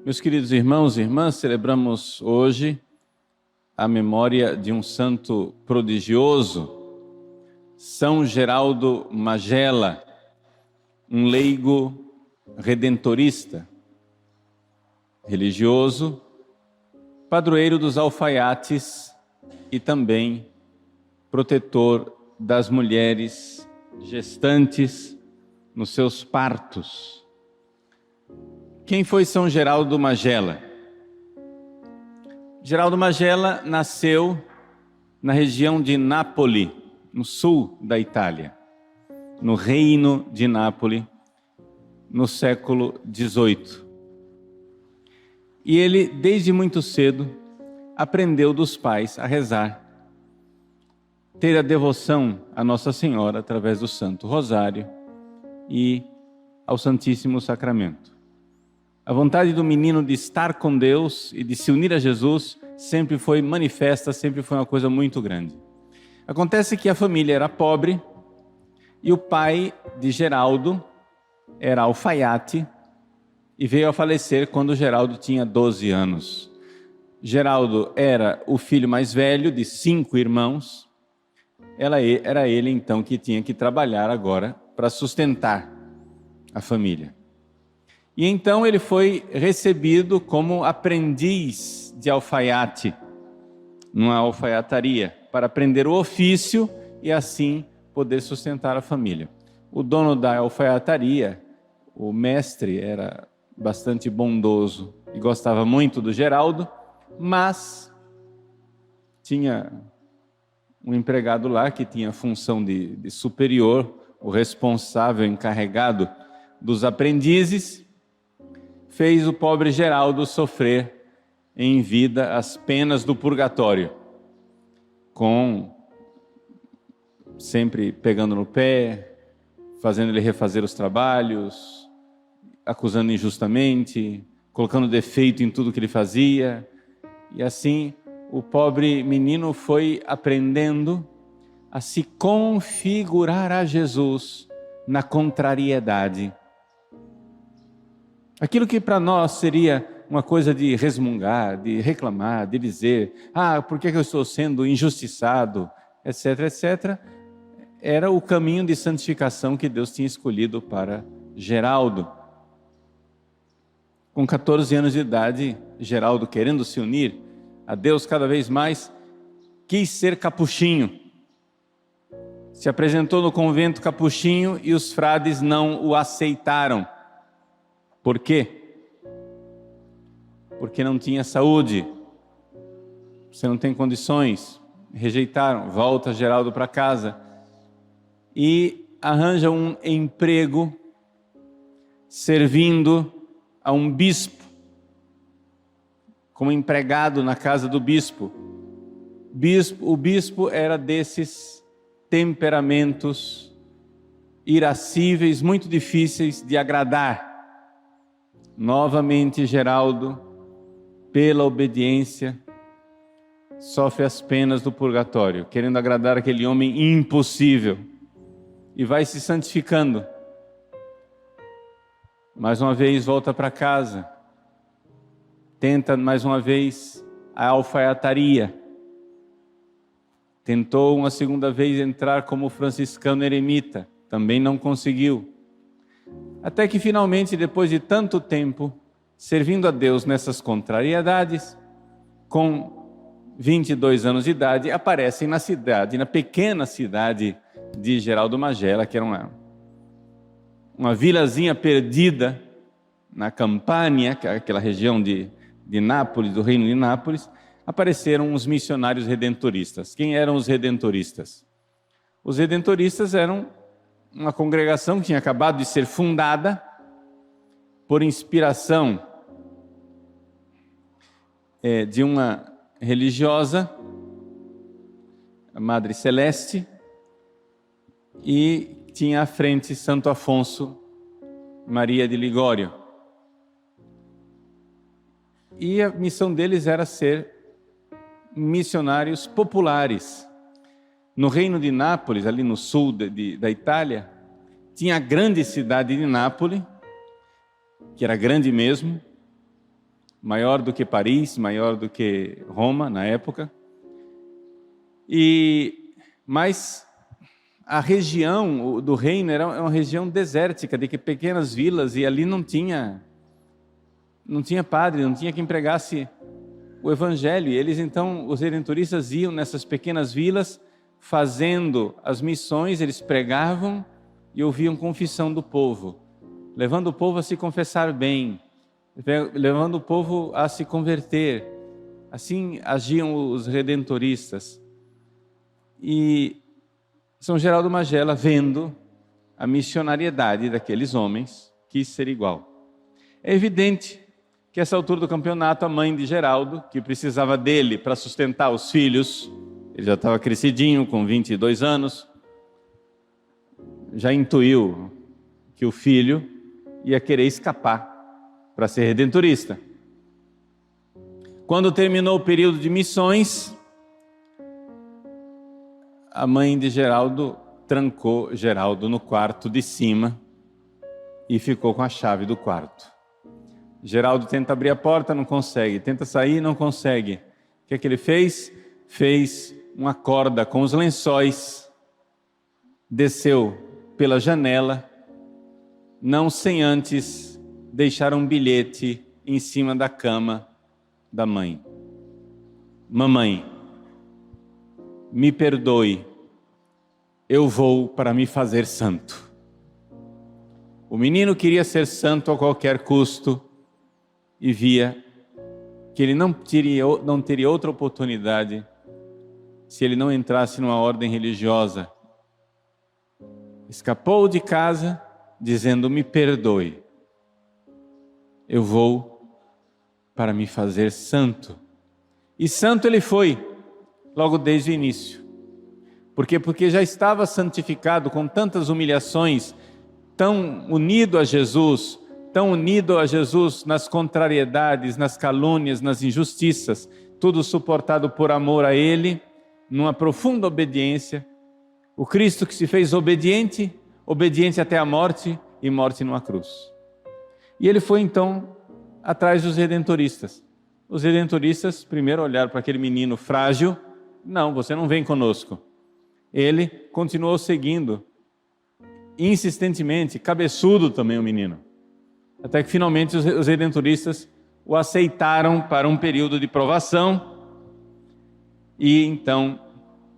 Meus queridos irmãos e irmãs, celebramos hoje a memória de um santo prodigioso, São Geraldo Magela, um leigo redentorista, religioso, padroeiro dos alfaiates e também protetor das mulheres gestantes nos seus partos. Quem foi São Geraldo Magela? Geraldo Magela nasceu na região de Nápoles, no sul da Itália, no reino de Nápoles, no século XVIII. E ele, desde muito cedo, aprendeu dos pais a rezar, ter a devoção a Nossa Senhora através do Santo Rosário e ao Santíssimo Sacramento. A vontade do menino de estar com Deus e de se unir a Jesus sempre foi manifesta, sempre foi uma coisa muito grande. Acontece que a família era pobre e o pai de Geraldo era alfaiate e veio a falecer quando Geraldo tinha 12 anos. Geraldo era o filho mais velho de 5 irmãos. Era ele então que tinha que trabalhar agora para sustentar a família. E então ele foi recebido como aprendiz de alfaiate, numa alfaiataria, para aprender o ofício e assim poder sustentar a família. O dono da alfaiataria, o mestre, era bastante bondoso e gostava muito do Geraldo, mas tinha um empregado lá que tinha a função de superior, o responsável, encarregado dos aprendizes, fez o pobre Geraldo sofrer em vida as penas do purgatório, sempre pegando no pé, fazendo ele refazer os trabalhos, acusando injustamente, colocando defeito em tudo que ele fazia. E assim o pobre menino foi aprendendo a se configurar a Jesus na contrariedade. Aquilo que para nós seria uma coisa de resmungar, de reclamar, de dizer, por que eu estou sendo injustiçado, etc, etc, era o caminho de santificação que Deus tinha escolhido para Geraldo. Com 14 anos de idade, Geraldo, querendo se unir a Deus cada vez mais, quis ser capuchinho. Se apresentou no convento capuchinho e os frades não o aceitaram. Por quê? Porque não tinha saúde. Você não tem condições. Rejeitaram. Volta Geraldo para casa e arranja um emprego servindo a um bispo, como empregado na casa do bispo. O bispo era desses temperamentos irascíveis, muito difíceis de agradar. Novamente Geraldo, pela obediência, sofre as penas do purgatório, querendo agradar aquele homem impossível, e vai se santificando. Mais uma vez volta para casa, tenta mais uma vez a alfaiataria, tentou uma segunda vez entrar como franciscano eremita, também não conseguiu. Até que finalmente, depois de tanto tempo, servindo a Deus nessas contrariedades, com 22 anos de idade, aparecem na pequena cidade de Geraldo Magela, que era uma vilazinha perdida na Campânia, que é aquela região de Nápoles, do reino de Nápoles, apareceram os missionários redentoristas. Quem eram os redentoristas? Os redentoristas eram uma congregação que tinha acabado de ser fundada por inspiração de uma religiosa, a Madre Celeste, e tinha à frente Santo Afonso Maria de Ligório. E a missão deles era ser missionários populares. No reino de Nápoles, ali no sul da Itália, tinha a grande cidade de Nápoles, que era grande mesmo, maior do que Paris, maior do que Roma na época. Mas a região do reino era uma região desértica, de pequenas vilas, e ali não tinha padre, não tinha quem pregasse o evangelho. E eles então, os redentoristas iam nessas pequenas vilas, fazendo as missões, eles pregavam e ouviam confissão do povo, levando o povo a se confessar bem, levando o povo a se converter. Assim agiam os redentoristas. E São Geraldo Magela, vendo a missionariedade daqueles homens, quis ser igual. É evidente que a essa altura do campeonato, a mãe de Geraldo, que precisava dele para sustentar os filhos, ele já estava crescidinho, com 22 anos, já intuiu que o filho ia querer escapar para ser redentorista. Quando terminou o período de missões, a mãe de Geraldo trancou Geraldo no quarto de cima e ficou com a chave do quarto. Geraldo tenta abrir a porta, não consegue. Tenta sair, não consegue. O que ele fez? Fez uma corda com os lençóis, desceu pela janela, não sem antes deixar um bilhete em cima da cama da mãe. Mamãe, me perdoe, eu vou para me fazer santo. O menino queria ser santo a qualquer custo e via que ele não teria outra oportunidade se ele não entrasse numa ordem religiosa. Escapou de casa dizendo: me perdoe, eu vou para me fazer santo. E santo ele foi, logo desde o início. Por quê? Porque já estava santificado com tantas humilhações, tão unido a Jesus nas contrariedades, nas calúnias, nas injustiças, tudo suportado por amor a Ele, numa profunda obediência. O Cristo que se fez obediente até a morte, e morte numa cruz. E ele foi então atrás dos redentoristas. Os redentoristas primeiro olharam para aquele menino frágil: não, você não vem conosco. Ele continuou seguindo, insistentemente, cabeçudo também o menino. Até que finalmente os redentoristas o aceitaram para um período de provação. E então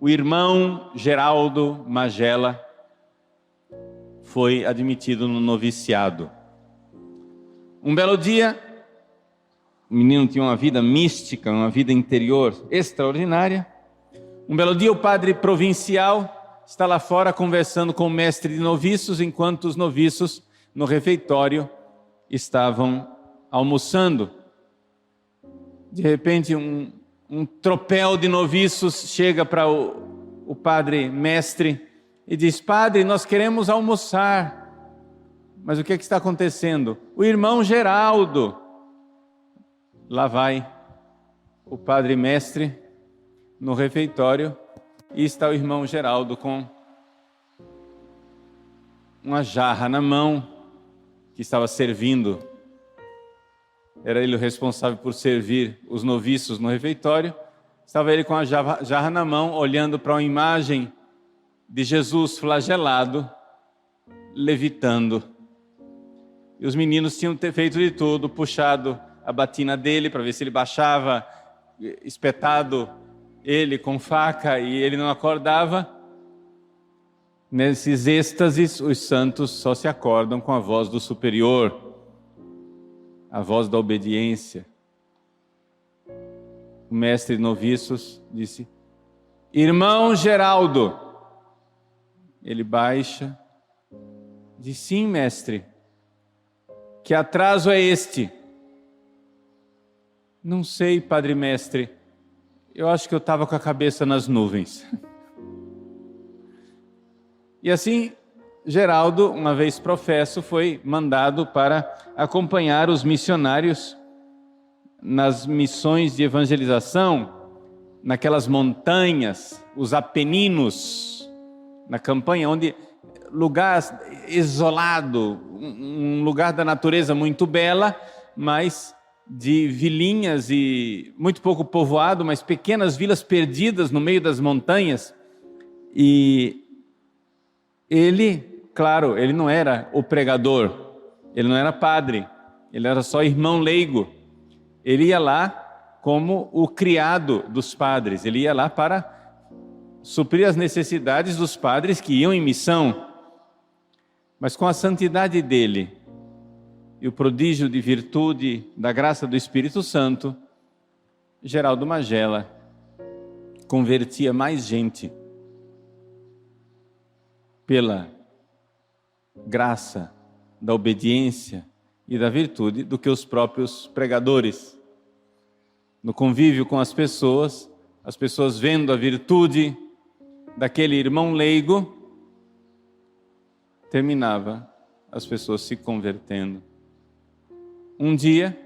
o irmão Geraldo Magela foi admitido no noviciado. Um belo dia, o menino tinha uma vida mística, uma vida interior extraordinária. Um belo dia o padre provincial está lá fora conversando com o mestre de noviços, enquanto os noviços no refeitório estavam almoçando. De repente um tropel de noviços chega para o padre mestre e diz: padre, nós queremos almoçar. Mas o que está acontecendo? O irmão Geraldo. Lá vai o padre mestre no refeitório e está o irmão Geraldo com uma jarra na mão, que estava servindo. Era ele o responsável por servir os noviços no refeitório. Estava ele com a jarra na mão, olhando para uma imagem de Jesus flagelado, levitando. E os meninos tinham feito de tudo, puxado a batina dele para ver se ele baixava, espetado ele com faca, e ele não acordava. Nesses êxtases, os santos só se acordam com a voz do superior, a voz da obediência. O mestre de noviços disse: irmão Geraldo. Ele baixa, diz: sim, mestre. Que atraso é este? Não sei, padre mestre. Eu acho que eu estava com a cabeça nas nuvens. E assim, Geraldo, uma vez professo, foi mandado para acompanhar os missionários nas missões de evangelização, naquelas montanhas, os Apeninos, na campanha onde lugar isolado, um lugar da natureza muito bela, mas de vilinhas e muito pouco povoado, mas pequenas vilas perdidas no meio das montanhas. E ele, claro, ele não era o pregador, ele não era padre, ele era só irmão leigo. Ele ia lá como o criado dos padres, ele ia lá para suprir as necessidades dos padres que iam em missão. Mas com a santidade dele e o prodígio de virtude da graça do Espírito Santo, Geraldo Magela convertia mais gente pela graça da obediência e da virtude do que os próprios pregadores. No convívio com as pessoas vendo a virtude daquele irmão leigo, terminava as pessoas se convertendo. Um dia,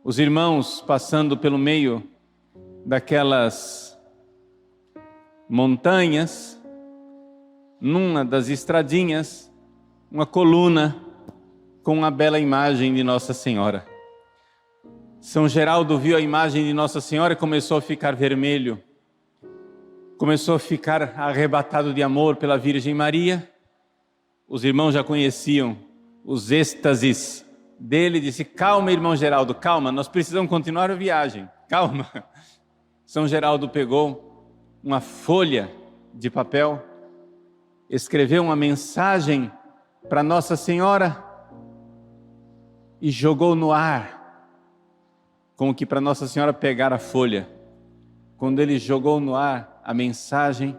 os irmãos passando pelo meio daquelas montanhas, numa das estradinhas, uma coluna com uma bela imagem de Nossa Senhora. São Geraldo viu a imagem de Nossa Senhora e começou a ficar vermelho, começou a ficar arrebatado de amor pela Virgem Maria. Os irmãos já conheciam os êxtases dele, disse: calma, irmão Geraldo, calma, nós precisamos continuar a viagem, calma. São Geraldo pegou uma folha de papel, escreveu uma mensagem para Nossa Senhora e jogou no ar, como que para Nossa Senhora pegar a folha. Quando ele jogou no ar a mensagem,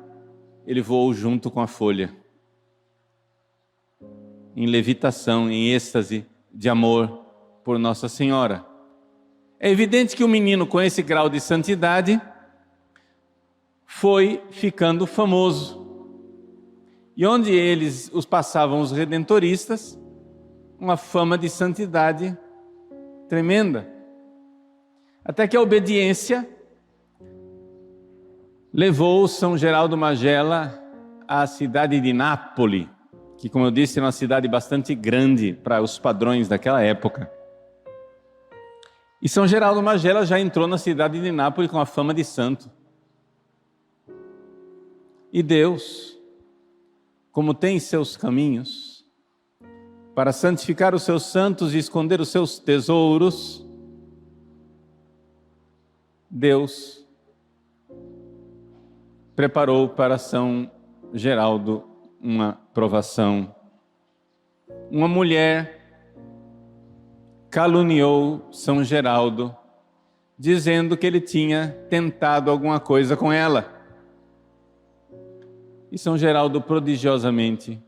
ele voou junto com a folha, em levitação, em êxtase de amor por Nossa Senhora. É evidente que o menino com esse grau de santidade foi ficando famoso. E onde eles os passavam, os redentoristas, uma fama de santidade tremenda. Até que a obediência levou São Geraldo Magela à cidade de Nápoles, que, como eu disse, era uma cidade bastante grande para os padrões daquela época. E São Geraldo Magela já entrou na cidade de Nápoles com a fama de santo. E Deus, como tem seus caminhos, para santificar os seus santos e esconder os seus tesouros, Deus preparou para São Geraldo uma provação. Uma mulher caluniou São Geraldo, dizendo que ele tinha tentado alguma coisa com ela. E São Geraldo, prodigiosamente,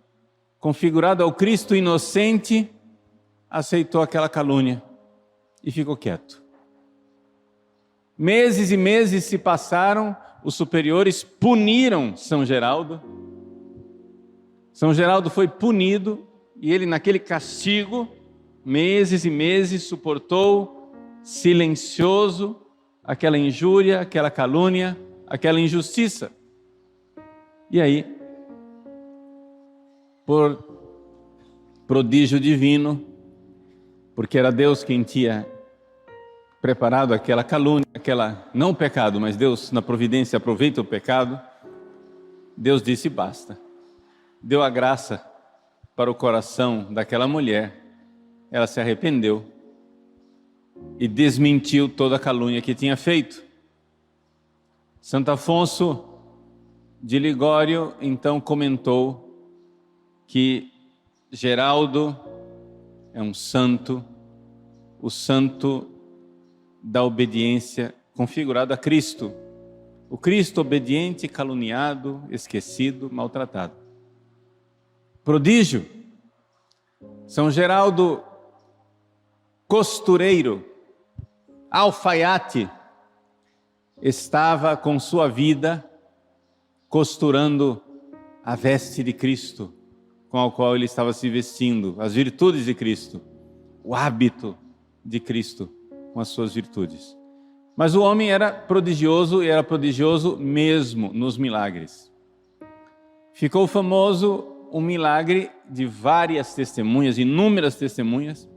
configurado ao Cristo inocente, aceitou aquela calúnia e ficou quieto. Meses e meses se passaram, os superiores puniram São Geraldo. São Geraldo foi punido e ele, naquele castigo, meses e meses suportou, silencioso, aquela injúria, aquela calúnia, aquela injustiça. E aí, por prodígio divino, porque era Deus quem tinha preparado aquela calúnia, aquela não pecado, mas Deus na providência aproveita o pecado, Deus disse basta. Deu a graça para o coração daquela mulher, ela se arrependeu e desmentiu toda a calúnia que tinha feito. Santo Afonso de Ligório então comentou que Geraldo é um santo, o santo da obediência configurado a Cristo, o Cristo obediente, caluniado, esquecido, maltratado. Prodígio. São Geraldo, costureiro, alfaiate, estava com sua vida costurando a veste de Cristo, com a qual ele estava se vestindo, as virtudes de Cristo, o hábito de Cristo com as suas virtudes. Mas o homem era prodigioso, e era prodigioso mesmo nos milagres. Ficou famoso um milagre de várias testemunhas, inúmeras testemunhas,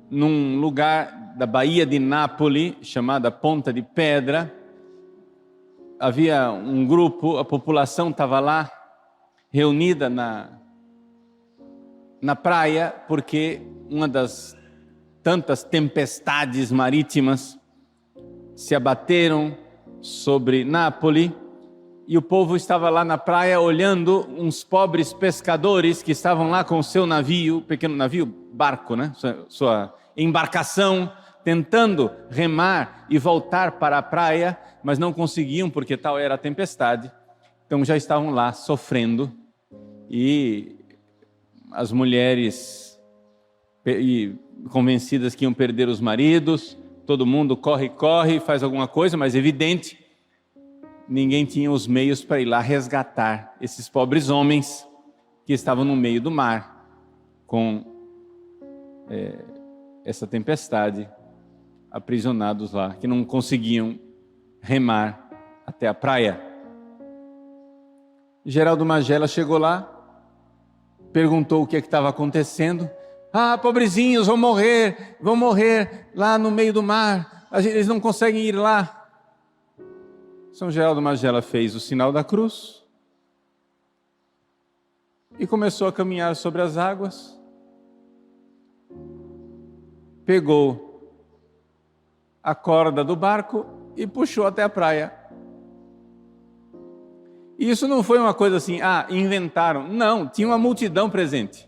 num lugar da Baía de Nápoles, chamada Ponta de Pedra. Havia um grupo, a população estava lá, reunida na praia, porque uma das tantas tempestades marítimas se abateram sobre Nápoles, e o povo estava lá na praia olhando uns pobres pescadores que estavam lá com o seu navio, pequeno navio, barco, né? Sua embarcação, tentando remar e voltar para a praia, mas não conseguiam porque tal era a tempestade. Então já estavam lá sofrendo, e as mulheres convencidas que iam perder os maridos, todo mundo corre, faz alguma coisa, mas evidente, ninguém tinha os meios para ir lá resgatar esses pobres homens que estavam no meio do mar com essa tempestade, aprisionados lá, que não conseguiam remar até a praia. Geraldo Magela chegou lá, perguntou o que estava acontecendo. Pobrezinhos, vão morrer lá no meio do mar, eles não conseguem ir lá. São Geraldo Magela fez o sinal da cruz e começou a caminhar sobre as águas. Pegou a corda do barco e puxou até a praia. E isso não foi uma coisa assim, inventaram. Não, tinha uma multidão presente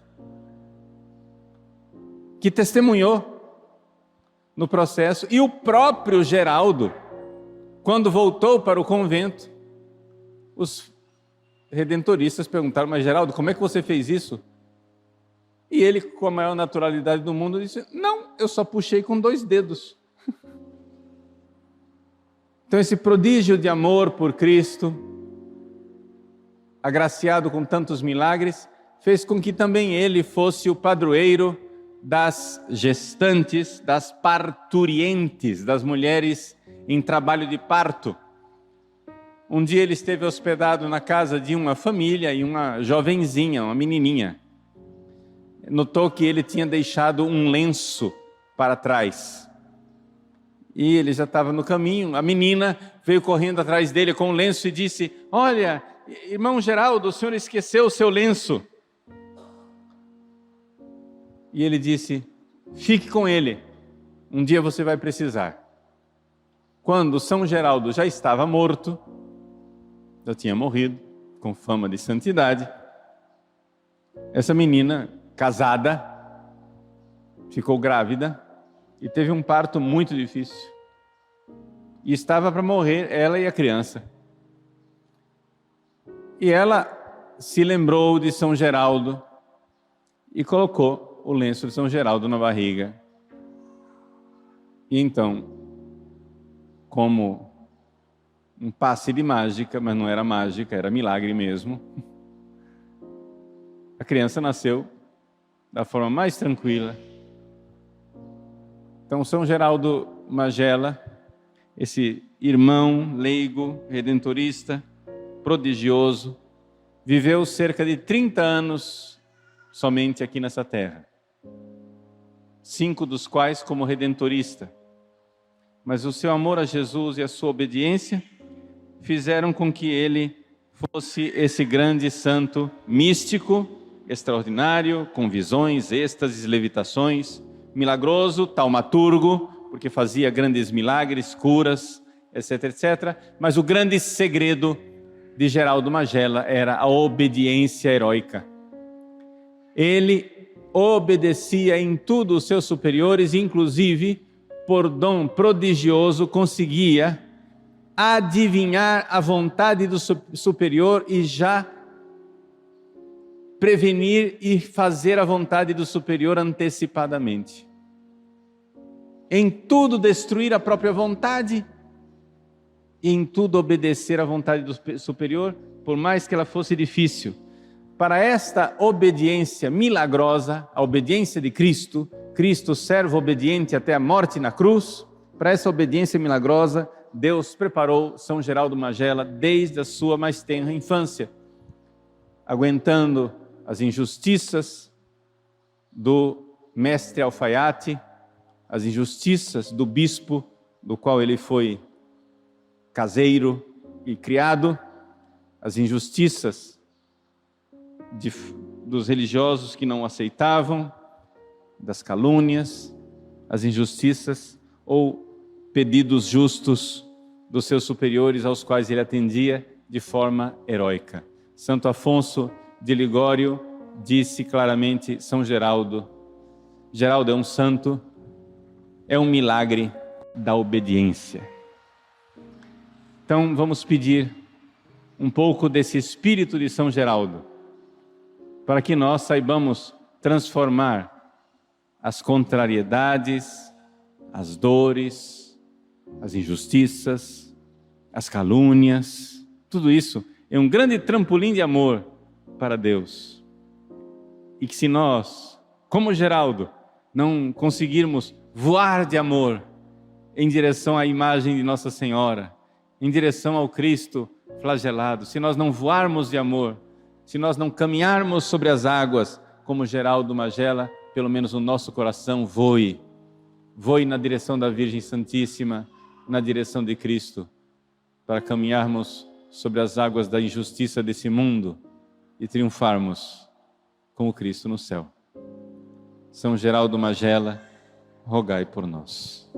que testemunhou no processo. E o próprio Geraldo, quando voltou para o convento, os redentoristas perguntaram: mas Geraldo, como é que você fez isso? E ele, com a maior naturalidade do mundo, disse: não, eu só puxei com 2 dedos. Então esse prodígio de amor por Cristo, agraciado com tantos milagres, fez com que também ele fosse o padroeiro das gestantes, das parturientes, das mulheres em trabalho de parto. Um dia ele esteve hospedado na casa de uma família e uma jovenzinha, uma menininha, notou que ele tinha deixado um lenço para trás. E ele já estava no caminho, a menina veio correndo atrás dele com o lenço e disse: olha, irmão Geraldo, o senhor esqueceu o seu lenço. E ele disse: fique com ele, um dia você vai precisar. Quando São Geraldo já estava morto, já tinha morrido, com fama de santidade, essa menina, casada, ficou grávida e teve um parto muito difícil. E estava para morrer, ela e a criança. E ela se lembrou de São Geraldo e colocou o lenço de São Geraldo na barriga. E então, como um passe de mágica, mas não era mágica, era milagre mesmo, a criança nasceu da forma mais tranquila. Então São Geraldo Magela, esse irmão leigo, redentorista, prodigioso, viveu cerca de 30 anos somente aqui nessa terra, 5 dos quais como redentorista. Mas o seu amor a Jesus e a sua obediência fizeram com que ele fosse esse grande santo místico, extraordinário, com visões, êxtases, levitações, milagroso, taumaturgo, porque fazia grandes milagres, curas, etc, etc. Mas o grande segredo de Geraldo Magela era a obediência heróica. Ele obedecia em tudo os seus superiores, inclusive, por dom prodigioso, conseguia adivinhar a vontade do superior e já prevenir e fazer a vontade do superior antecipadamente. Em tudo destruir a própria vontade e em tudo obedecer à vontade do superior, por mais que ela fosse difícil. Para esta obediência milagrosa, a obediência de Cristo, Cristo servo obediente até a morte na cruz, para essa obediência milagrosa, Deus preparou São Geraldo Magela desde a sua mais tenra infância, aguentando as injustiças do mestre alfaiate, as injustiças do bispo, do qual ele foi caseiro e criado, as injustiças dos religiosos que não aceitavam, das calúnias, as injustiças ou pedidos justos dos seus superiores aos quais ele atendia de forma heróica. Santo Afonso de Ligório disse claramente: São Geraldo é um santo, é um milagre da obediência. Então vamos pedir um pouco desse espírito de São Geraldo, para que nós saibamos transformar as contrariedades, as dores, as injustiças, as calúnias, tudo isso é um grande trampolim de amor para Deus. E que se nós, como Geraldo, não conseguirmos voar de amor em direção à imagem de Nossa Senhora, em direção ao Cristo flagelado, se nós não voarmos de amor, se nós não caminharmos sobre as águas como Geraldo Magela, pelo menos o nosso coração voe na direção da Virgem Santíssima, na direção de Cristo, para caminharmos sobre as águas da injustiça desse mundo e triunfarmos com o Cristo no céu. São Geraldo Magela, rogai por nós.